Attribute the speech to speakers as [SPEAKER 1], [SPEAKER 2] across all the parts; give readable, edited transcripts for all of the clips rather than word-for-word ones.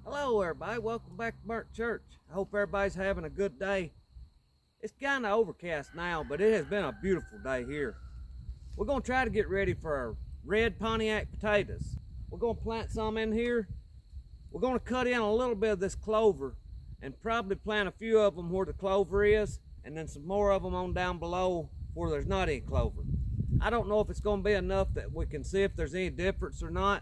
[SPEAKER 1] Hello everybody, welcome back to Burnt Church. I hope everybody's having a good day. It's kind of overcast now, but it has been a beautiful day here. We're going to try to get ready for our red Pontiac potatoes. We're going to plant some in here. We're going to cut in a little bit of this clover and probably plant a few of them where the clover is, and then some more of them on down below where there's not any clover. I don't know if it's going to be enough that we can see if there's any difference or not.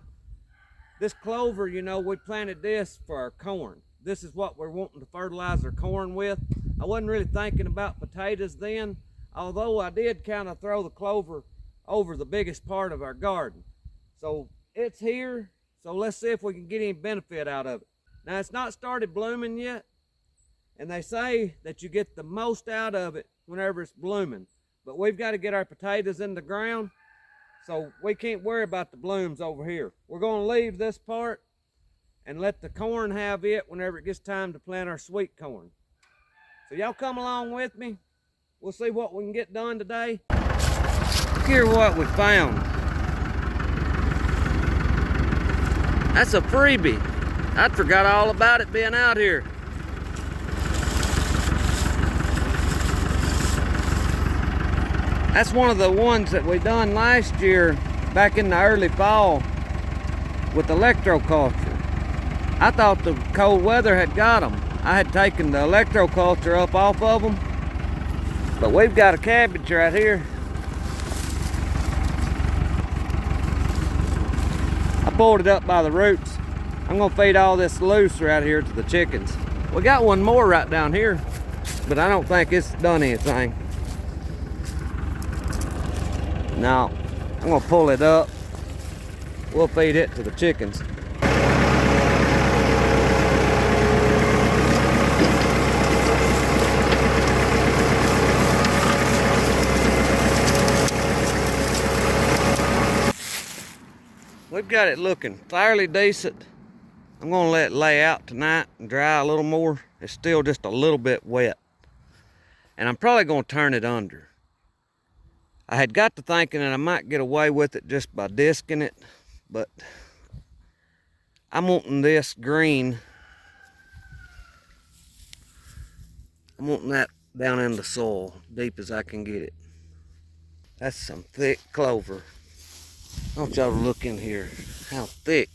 [SPEAKER 1] This clover, you know, we planted this for our corn. This is what we're wanting to fertilize our corn with. I wasn't really thinking about potatoes then, although I did kind of throw the clover over the biggest part of our garden. So it's here, so let's see if we can get any benefit out of it. Now it's not started blooming yet, and they say that you get the most out of it whenever it's blooming. But we've got to get our potatoes in the ground, so we can't worry about the blooms over here. We're going to leave this part and let the corn have it whenever it gets time to plant our sweet corn. So y'all come along with me. We'll see what we can get done today. Look here what we found. That's a freebie. I forgot all about it being out here. That's one of the ones that we done last year back in the early fall with electroculture. I thought the cold weather had got them. I had taken the electroculture up off of them, but we've got a cabbage right here. I pulled it up by the roots. I'm gonna feed all this loose right here to the chickens. We got one more right down here, but I don't think it's done anything. Now, I'm gonna pull it up. We'll feed it to the chickens. We've got it looking fairly decent. I'm gonna let it lay out tonight and dry a little more. It's still just a little bit wet. And I'm probably gonna turn it under. I had got to thinking that I might get away with it just by disking it, but I'm wanting this green. I'm wanting that down in the soil, deep as I can get it. That's some thick clover. I want y'all to look in here, how thick.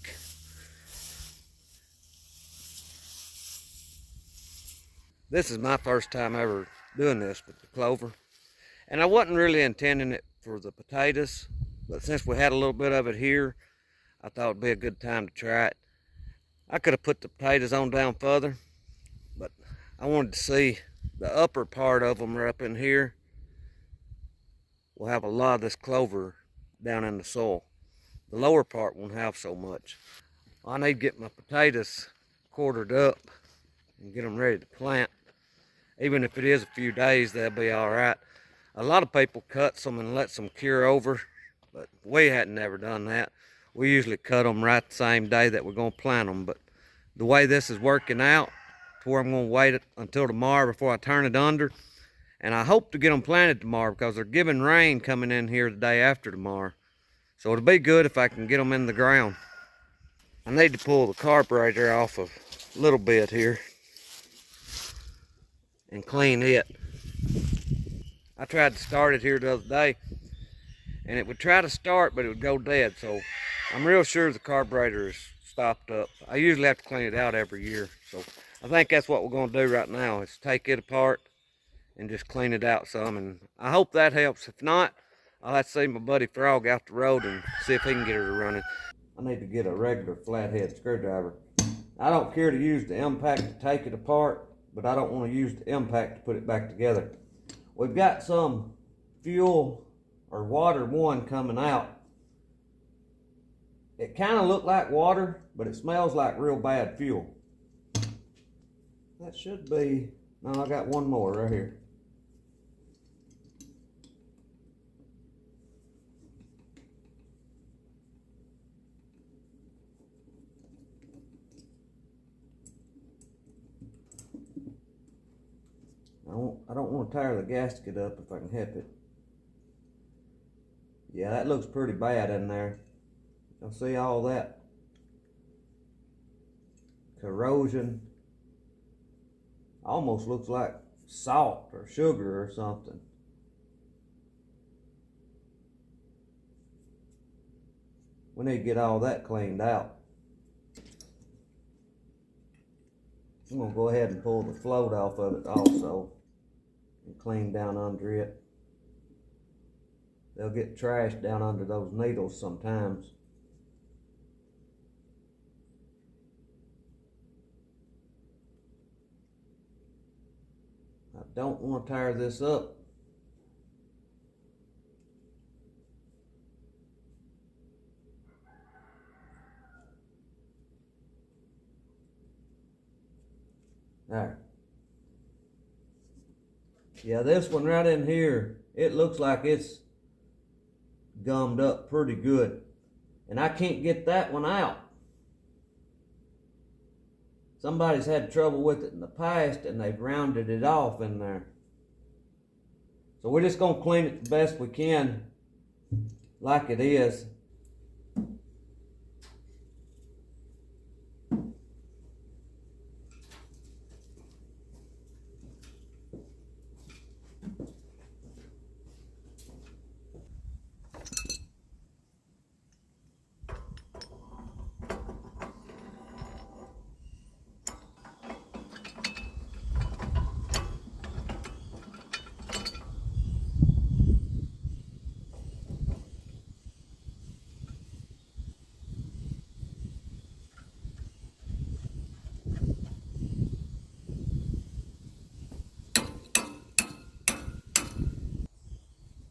[SPEAKER 1] This is my first time ever doing this with the clover. And I wasn't really intending it for the potatoes, but since we had a little bit of it here, I thought it'd be a good time to try it. I could have put the potatoes on down further, but I wanted to see the upper part of them are up in here. We'll have a lot of this clover down in the soil. The lower part won't have so much. I need to get my potatoes quartered up and get them ready to plant. Even if it is a few days, they'll be all right. A lot of people cuts them and lets them cure over, but we hadn't never done that. We usually cut them right the same day that we're going to plant them, but the way this is working out, to where I'm going to wait until tomorrow before I turn it under, and I hope to get them planted tomorrow because they're giving rain coming in here the day after tomorrow. So it'll be good if I can get them in the ground. I need to pull the carburetor off a little bit here and clean it. I tried to start it here the other day, and it would try to start, but it would go dead. So I'm real sure the carburetor is stopped up. I usually have to clean it out every year. So I think that's what we're going to do right now, is take it apart and just clean it out some. And I hope that helps. If not, I'll have to see my buddy Frog out the road and see if he can get her to running. I need to get a regular flathead screwdriver. I don't care to use the impact to take it apart, but I don't want to use the impact to put it back together. We've got some fuel or water one coming out. It kind of looked like water, but it smells like real bad fuel. That should be, no, I got one more right here. I don't want to tear the gasket up if I can help it. Yeah, that looks pretty bad in there. You'll see all that corrosion. Almost looks like salt or sugar or something. We need to get all that cleaned out. I'm gonna go ahead and pull the float off of it also and clean down under it. They'll get trashed down under those needles sometimes. I don't want to tear this up. There. Yeah, this one right in here, it looks like it's gummed up pretty good. And I can't get that one out. Somebody's had trouble with it in the past and they've rounded it off in there. So we're just gonna clean it the best we can like it is.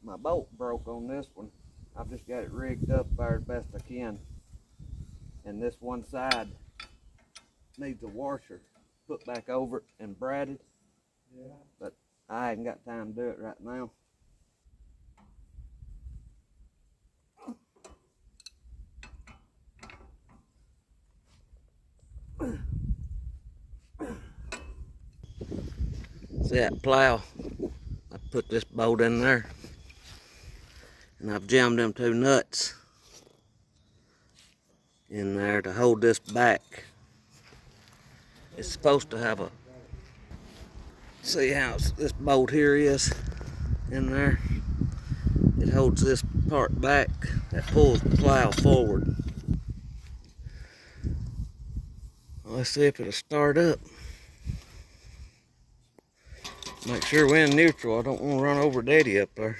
[SPEAKER 1] My bolt broke on this one. I've just got it rigged up there as best I can. And this one side needs a washer put back over it and braided. Yeah. But I ain't got time to do it right now. See that plow? I put this bolt in there. And I've jammed them two nuts in there to hold this back. It's supposed to have a, see how this bolt here is in there? It holds this part back, that pulls the plow forward. Well, let's see if it'll start up. Make sure we're in neutral. I don't want to run over Daddy up there.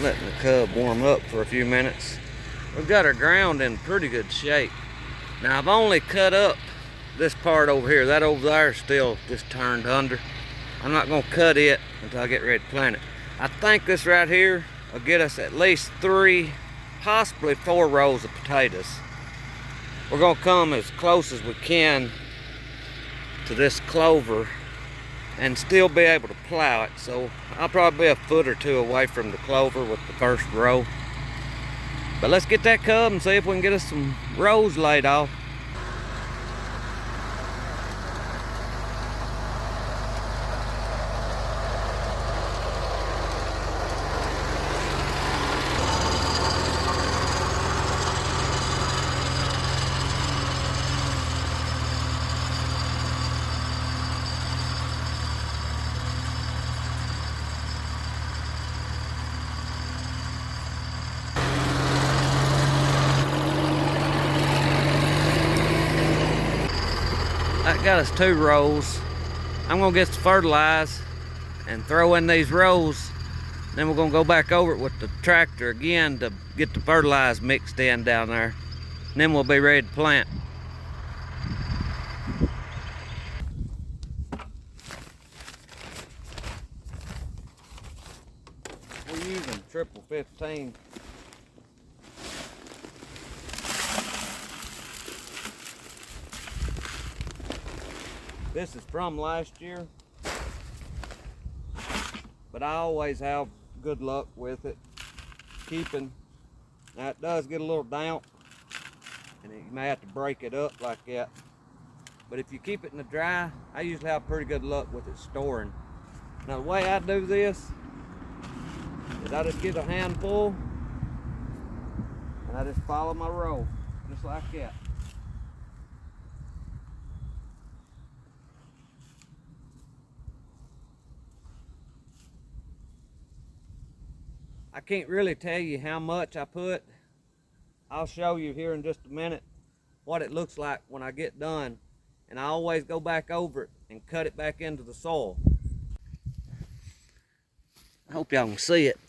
[SPEAKER 1] Letting the cub warm up for a few minutes. We've got our ground in pretty good shape. Now I've only cut up this part over here. That over there is still just turned under. I'm not gonna cut it until I get ready to plant it. I think this right here will get us at least 3, possibly 4 rows of potatoes. We're gonna come as close as we can to this clover and still be able to plow it. So I'll probably be a foot or 2 away from the clover with the first row. But let's get that cub and see if we can get us some rows laid off. That got us 2 rows. I'm gonna get some fertilize and throw in these rows. Then we're gonna go back over it with the tractor again to get the fertilizer mixed in down there. And then we'll be ready to plant. We're using triple 15. This is from last year, but I always have good luck with it. keeping. Now it does get a little damp, and you may have to break it up like that. But if you keep it in the dry, I usually have pretty good luck with it storing. Now the way I do this is I just get a handful and I just follow my row, just like that. I can't really tell you how much I put. I'll show you here in just a minute what it looks like when I get done. And I always go back over it and cut it back into the soil. I hope y'all can see it.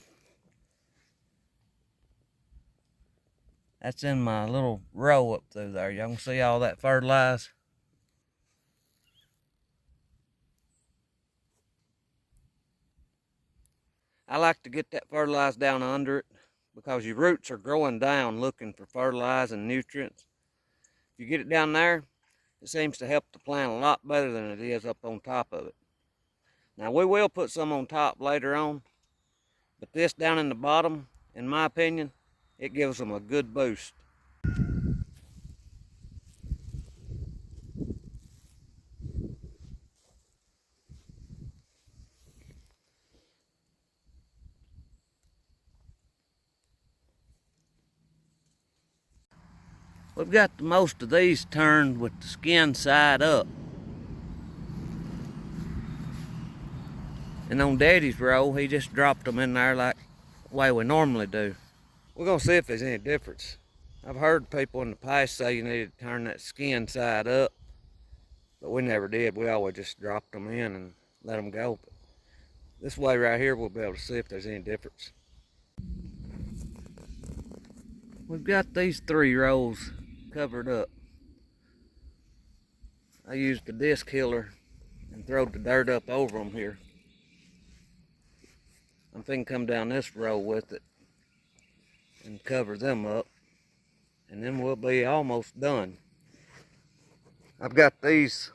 [SPEAKER 1] That's in my little row up through there. Y'all can see all that fertilizer. I like to get that fertilizer down under it because your roots are growing down looking for fertilizer and nutrients. If you get it down there, it seems to help the plant a lot better than it is up on top of it. Now we will put some on top later on, but this down in the bottom, in my opinion, it gives them a good boost. We've got the most of these turned with the skin side up. And on Daddy's row, he just dropped them in there like the way we normally do. We're gonna see if there's any difference. I've heard people in the past say you need to turn that skin side up, but we never did. We always just dropped them in and let them go. But this way right here, we'll be able to see if there's any difference. We've got these 3 rows covered up. I used the disc healer and throwed the dirt up over them here. I'm thinking come down this row with it and cover them up, and then we'll be almost done. I've got these,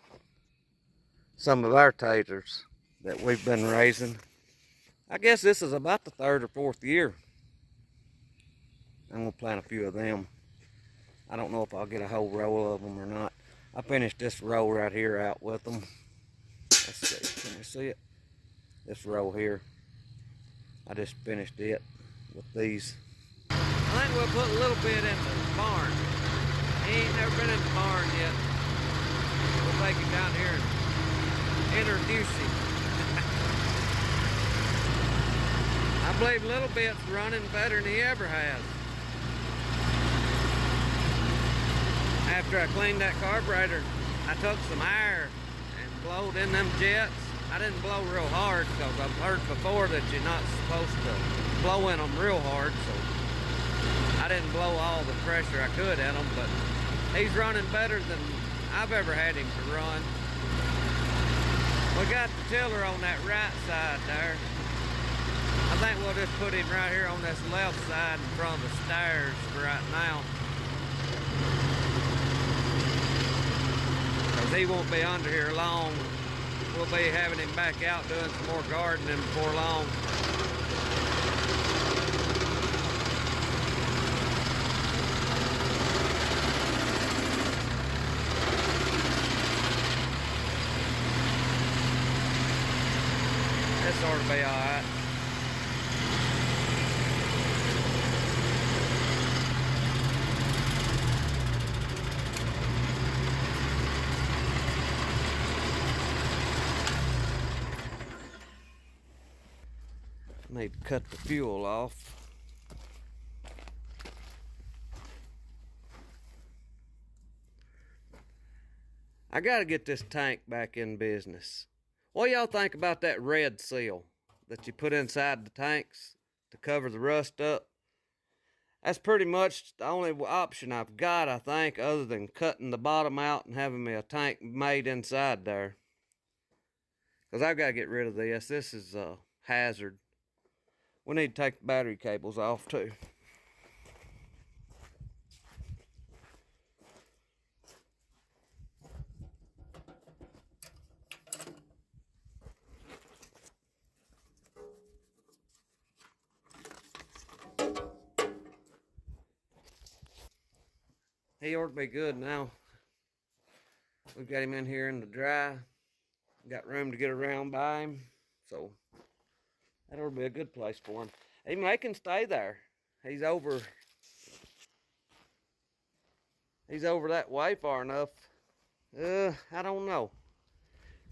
[SPEAKER 1] some of our taters that we've been raising. I guess this is about the 3rd or 4th year. I'm gonna plant a few of them. I don't know if I'll get a whole row of them or not. I finished this row right here out with them. Let's see, can you see it? This row here. I just finished it with these. I think we'll put a little bit in the barn. He ain't never been in the barn yet. We'll take him down here and introduce him. I believe little bit's running better than he ever has. After I cleaned that carburetor, I took some air and blowed in them jets. I didn't blow real hard because I've heard before that you're not supposed to blow in them real hard, so I didn't blow all the pressure I could at them, but he's running better than I've ever had him to run. We got the tiller on that right side there. I think we'll just put him right here on this left side in front of the stairs for right now. Because he won't be under here long. We'll be having him back out doing some more gardening before long. This ought to be alright. Need to cut the fuel off. I gotta get this tank back in business. What do y'all think about that red seal that you put inside the tanks to cover the rust up? That's pretty much the only option I've got, I think, other than cutting the bottom out and having me a tank made inside there. Because I've got to get rid of this. This is a hazard. We need to take the battery cables off too. He ought to be good now. We've got him in here in the dry. Got room to get around by him. So that ought to be a good place for him. He can stay there. He's over that way far enough. I don't know.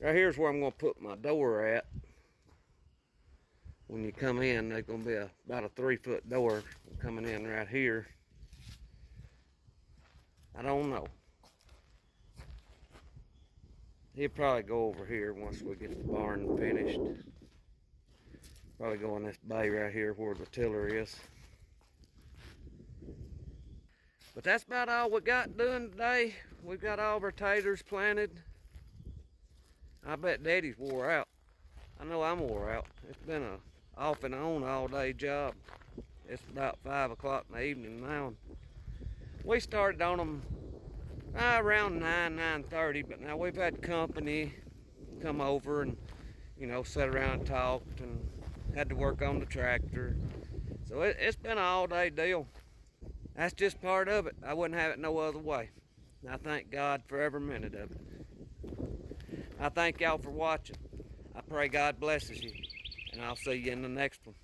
[SPEAKER 1] Right here's where I'm going to put my door at. When you come in, there's going to be about a 3-foot door coming in right here. I don't know. He'll probably go over here once we get the barn finished. Probably go in this bay right here where the tiller is. But that's about all we got doing today. We've got all of our taters planted. I bet Daddy's wore out. I know I'm wore out. It's been a off and on all day job. It's about 5 o'clock in the evening now. We started on them around 9:30, but now we've had company come over and, you know, sit around and talked and had to work on the tractor. So it's been an all day deal. That's just part of it. I wouldn't have it no other way. And I thank God for every minute of it. I thank y'all for watching. I pray God blesses you, and I'll see you in the next one.